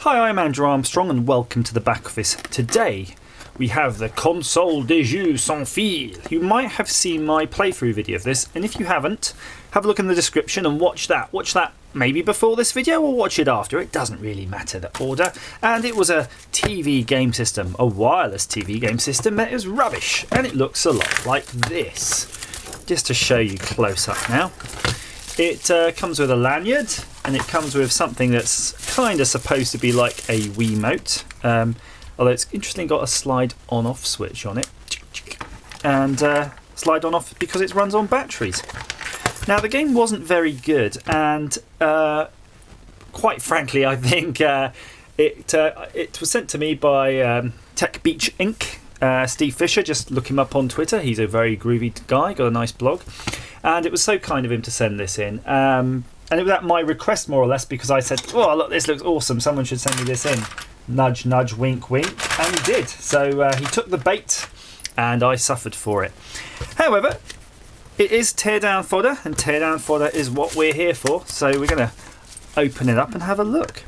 Hi, I'm Andrew Armstrong and welcome to the back office. Today we have the Console des Jeux Sans Fil. You might have seen my playthrough video of this, and if you haven't, have a look in the description and watch that. Watch that maybe before this video or watch it after. It doesn't really matter the order. And it was a TV game system, a wireless TV game system that is rubbish, and it looks a lot like this. Just to show you close up now. It comes with a lanyard, and it comes with something that's kind of supposed to be like a Wiimote, although it's interestingly got a slide on-off switch on it, and slide on-off because it runs on batteries. Now the game wasn't very good, and quite frankly I think it was sent to me by Tech Beach Inc. Steve Fisher, just look him up on Twitter, he's a very groovy guy, got a nice blog. And it was so kind of him to send this in. And it was at my request, more or less, because I said, oh, look, this looks awesome. Someone should send me this in. Nudge, nudge, wink, wink. And he did. So he took the bait, and I suffered for it. However, it is teardown fodder, and teardown fodder is what we're here for. So we're going to open it up and have a look.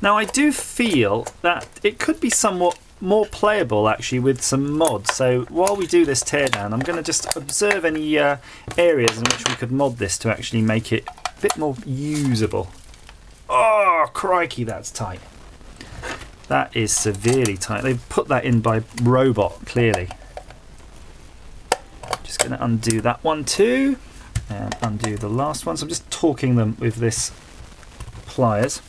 Now, I do feel that it could be somewhat more playable actually with some mods. So while we do this teardown, I'm going to just observe any areas in which we could mod this to actually make it a bit more usable. Oh crikey, that's tight. That is severely tight. They've put that in by robot, clearly. Just going to undo that one too, and undo the last one. So I'm just torquing them with this pliers.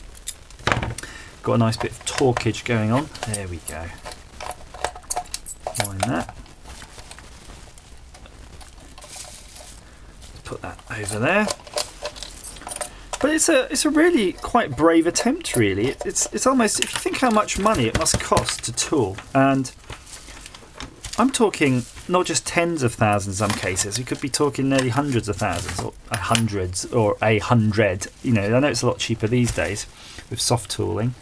Got a nice bit of torquage going on. There we go. Mind that. Put that over there. But it's a really quite brave attempt, really. It's almost, if you think how much money it must cost to tool, and I'm talking not just tens of thousands in some cases. We could be talking nearly hundreds of thousands, or hundreds, or a hundred. You know, I know it's a lot cheaper these days with soft tooling.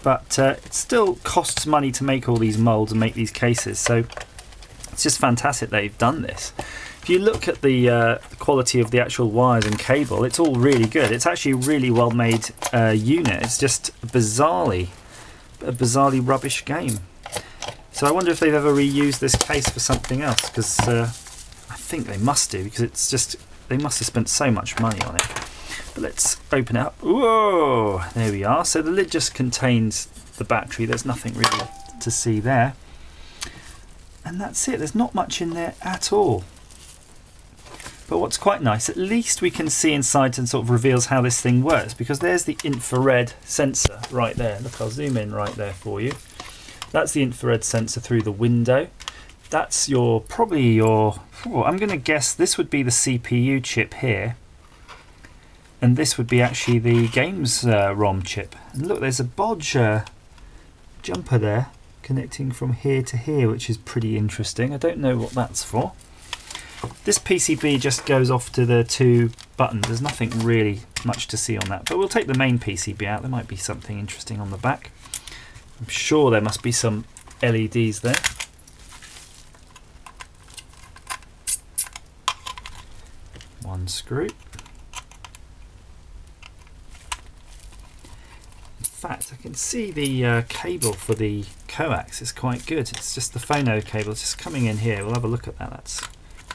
But it still costs money to make all these moulds and make these cases, so it's just fantastic they've done this. If you look at the quality of the actual wires and cable, it's all really good. It's actually a really well made unit. It's just a bizarrely rubbish game. So I wonder if they've ever reused this case for something else, because I think they must do, because it's just, they must have spent so much money on it. But let's open it up. Whoa! There we are. So the lid just contains the battery. There's nothing really to see there. And that's it. There's not much in there at all. But what's quite nice, at least we can see inside and sort of reveals how this thing works, because there's the infrared sensor right there. Look, I'll zoom in right there for you. That's the infrared sensor through the window. That's probably your, I'm going to guess this would be the CPU chip here. And this would be actually the games ROM chip. And look, there's a bodge jumper there connecting from here to here, which is pretty interesting. I don't know what that's for. This PCB just goes off to the two buttons. There's nothing really much to see on that. But we'll take the main PCB out. There might be something interesting on the back. I'm sure there must be some LEDs there. One screw. In fact, I can see the cable for the coax is quite good. It's just the phono cable. It's just coming in here. We'll have a look at that.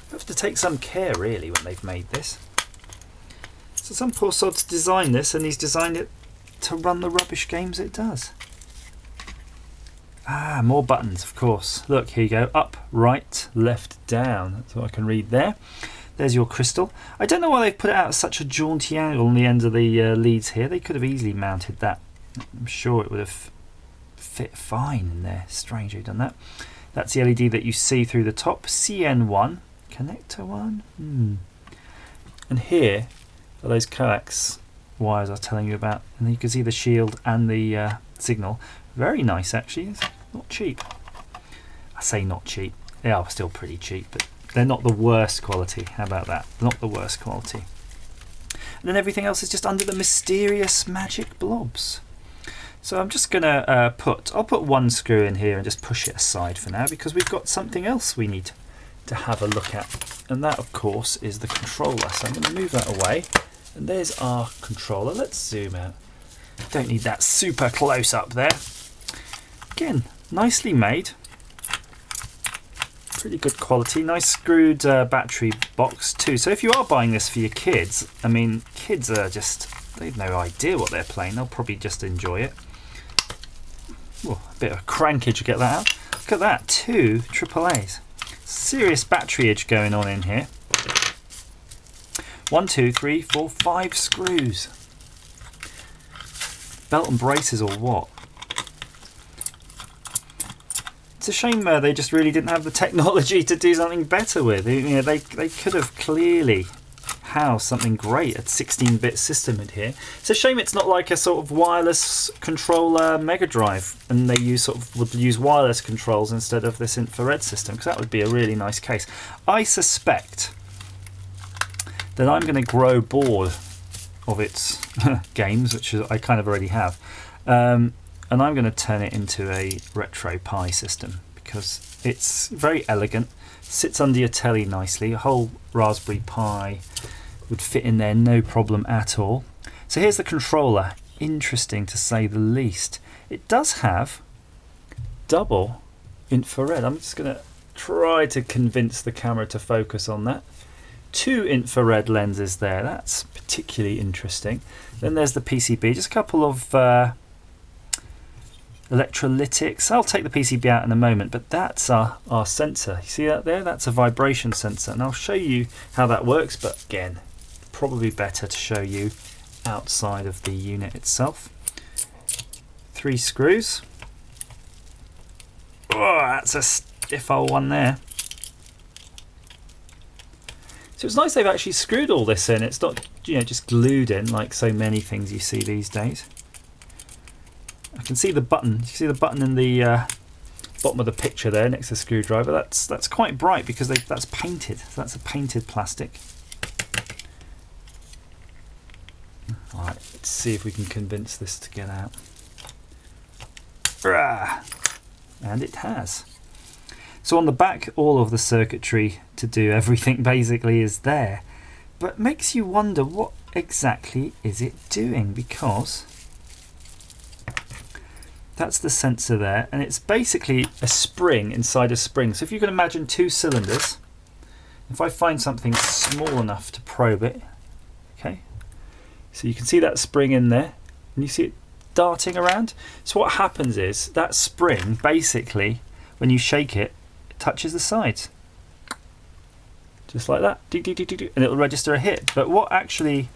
You have to take some care, really, when they've made this. So some poor sod's designed this, and he's designed it to run the rubbish games it does. Ah, more buttons, of course. Look, here you go. Up, right, left, down. That's what I can read there. There's your crystal. I don't know why they've put it out at such a jaunty angle on the end of the leads here. They could have easily mounted that. I'm sure it would have fit fine in there. Strange they've done that. That's the LED that you see through the top. CN1. Connector 1. And here are those coax wires I was telling you about. And you can see the shield and the signal. Very nice, actually. It's not cheap. I say not cheap. They are still pretty cheap, but they're not the worst quality. How about that? Not the worst quality. And then everything else is just under the mysterious magic blobs. So I'm just going to I'll put one screw in here and just push it aside for now, because we've got something else we need to have a look at. And that, of course, is the controller. So I'm going to move that away. And there's our controller. Let's zoom out. Don't need that super close up there. Again, nicely made. Pretty good quality. Nice screwed battery box too. So if you are buying this for your kids, I mean, kids are just, they've no idea what they're playing. They'll probably just enjoy it. Ooh, a bit of crankage to get that out. Look at that, 2 AAAs. Serious battery edge going on in here. 1, 2, 3, 4, 5 screws. Belt and braces or what? It's a shame they just really didn't have the technology to do something better with. You know, they could have clearly housed something great, a 16-bit system in here. It's a shame it's not like a sort of wireless controller Mega Drive, and they would use wireless controls instead of this infrared system, because that would be a really nice case. I suspect that I'm going to grow bored of its games, which I kind of already have. And I'm going to turn it into a retro Pi system because it's very elegant, sits under your telly nicely. A whole Raspberry Pi would fit in there, no problem at all. So here's the controller. Interesting to say the least. It does have double infrared. I'm just going to try to convince the camera to focus on that. 2 infrared lenses there. That's particularly interesting. Then there's the PCB. Just a couple of electrolytics. I'll take the PCB out in a moment, but that's our sensor. You see that there? That's a vibration sensor, and I'll show you how that works, but again, probably better to show you outside of the unit itself. 3 screws. Oh, that's a stiff old one there. So it's nice they've actually screwed all this in. It's not, you know, just glued in like so many things you see these days. I can see the button. You see the button in the bottom of the picture there next to the screwdriver. That's quite bright because that's painted. So that's a painted plastic. All right, let's see if we can convince this to get out. And it has. So on the back, all of the circuitry to do everything basically is there. But makes you wonder, what exactly is it doing? Because that's the sensor there, and it's basically a spring inside a spring. So if you can imagine 2 cylinders, if I find something small enough to probe it, okay, so you can see that spring in there, and you see it darting around. So what happens is that spring, basically, when you shake it, it touches the sides. Just like that, and it'll register a hit. But what actually,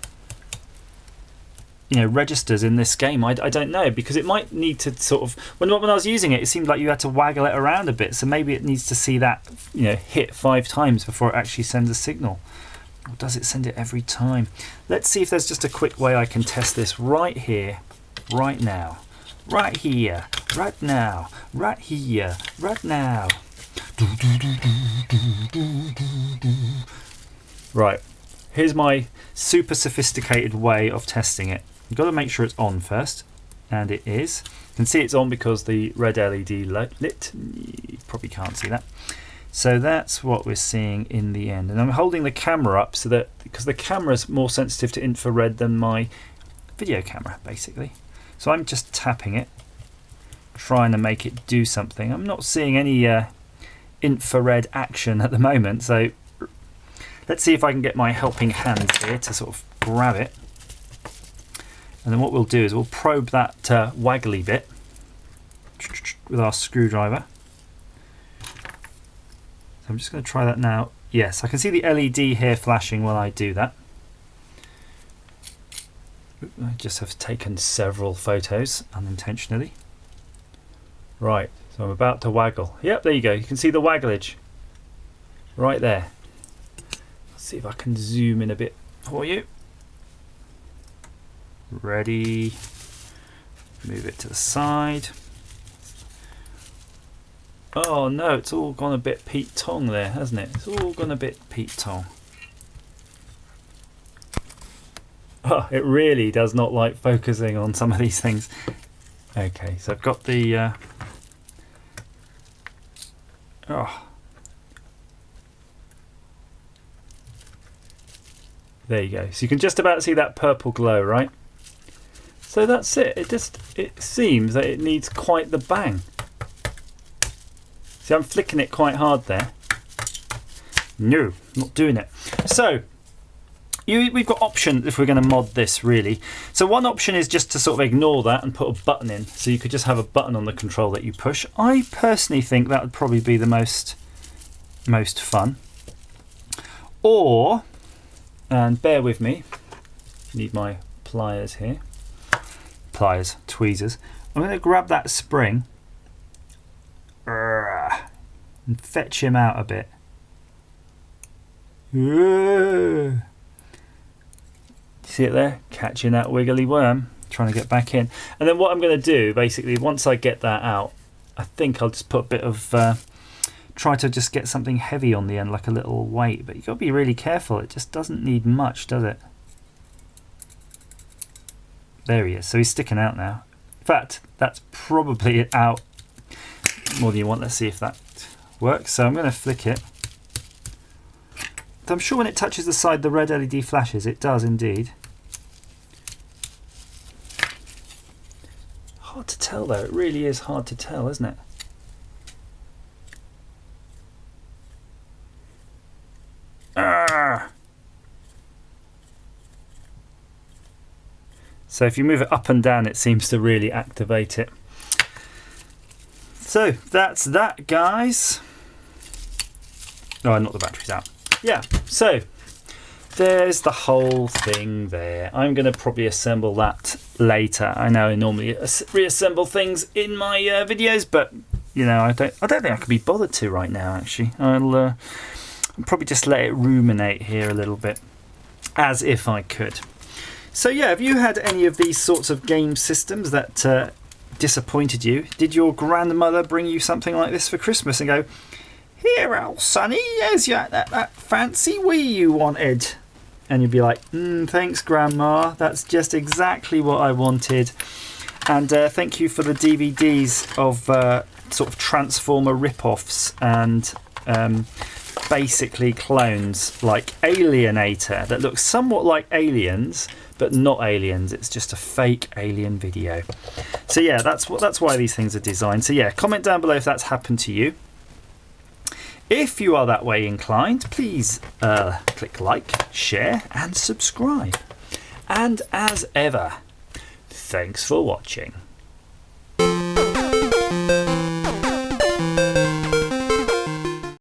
you know, registers in this game, I don't know, because it might need to sort of, when I was using it, it seemed like you had to waggle it around a bit, so maybe it needs to see that, you know, hit 5 times before it actually sends a signal. Or does it send it every time? Let's see if there's just a quick way I can test this right here, right now, right here, right now, right here, right now. Right, here's my super sophisticated way of testing it. You've got to make sure it's on first, and it is. You can see it's on because the red LED lit. You probably can't see that. So that's what we're seeing in the end. And I'm holding the camera up so that, because the camera's more sensitive to infrared than my video camera, basically. So I'm just tapping it, trying to make it do something. I'm not seeing any infrared action at the moment, so let's see if I can get my helping hands here to sort of grab it. And then what we'll do is we'll probe that waggly bit with our screwdriver. So I'm just going to try that now. Yes, I can see the LED here flashing while I do that. I just have taken several photos unintentionally. Right, so I'm about to waggle. Yep, there you go. You can see the wagglage right there. Let's see if I can zoom in a bit for you. Ready. Move it to the side. Oh no, it's all gone a bit Pete Tong there, hasn't it? It's all gone a bit Pete Tong. Oh, it really does not like focusing on some of these things. Okay, so I've got the there you go. So you can just about see that purple glow, right? So that's it. It seems that it needs quite the bang. See, I'm flicking it quite hard there. No, not doing it. So we've got options if we're going to mod this, really. So one option is just to sort of ignore that and put a button in. So you could just have a button on the control that you push. I personally think that would probably be the most fun. Or, and bear with me, need my pliers here. Pliers, tweezers. I'm going to grab that spring and fetch him out a bit. See it there? Catching that wiggly worm, trying to get back in. And then what I'm going to do, basically, once I get that out, I think I'll just put a bit of, try to just get something heavy on the end, like a little weight. But you've got to be really careful. It just doesn't need much, does it? There he is. So he's sticking out now. In fact, that's probably out more than you want. Let's see if that works. So I'm going to flick it. I'm sure when it touches the side, the red LED flashes. It does indeed. Hard to tell though. It really is hard to tell, isn't it? So if you move it up and down, it seems to really activate it. So that's that, guys. Oh, not the battery's out. Yeah, so there's the whole thing there. I'm going to probably assemble that later. I know I normally reassemble things in my videos, but you know, I don't think I could be bothered to right now. Actually, I'll probably just let it ruminate here a little bit, as if I could. So yeah, have you had any of these sorts of game systems that disappointed you? Did your grandmother bring you something like this for Christmas and go, "Here, old sonny, here's that fancy Wii you wanted"? And you'd be like, thanks, Grandma. That's just exactly what I wanted. And thank you for the DVDs of sort of Transformer rip-offs and basically clones like Alienator that looks somewhat like Aliens, but not aliens. It's just a fake alien video. So yeah, that's why these things are designed. So yeah, comment down below if that's happened to you. If you are that way inclined, please click like, share and subscribe. And as ever, thanks for watching.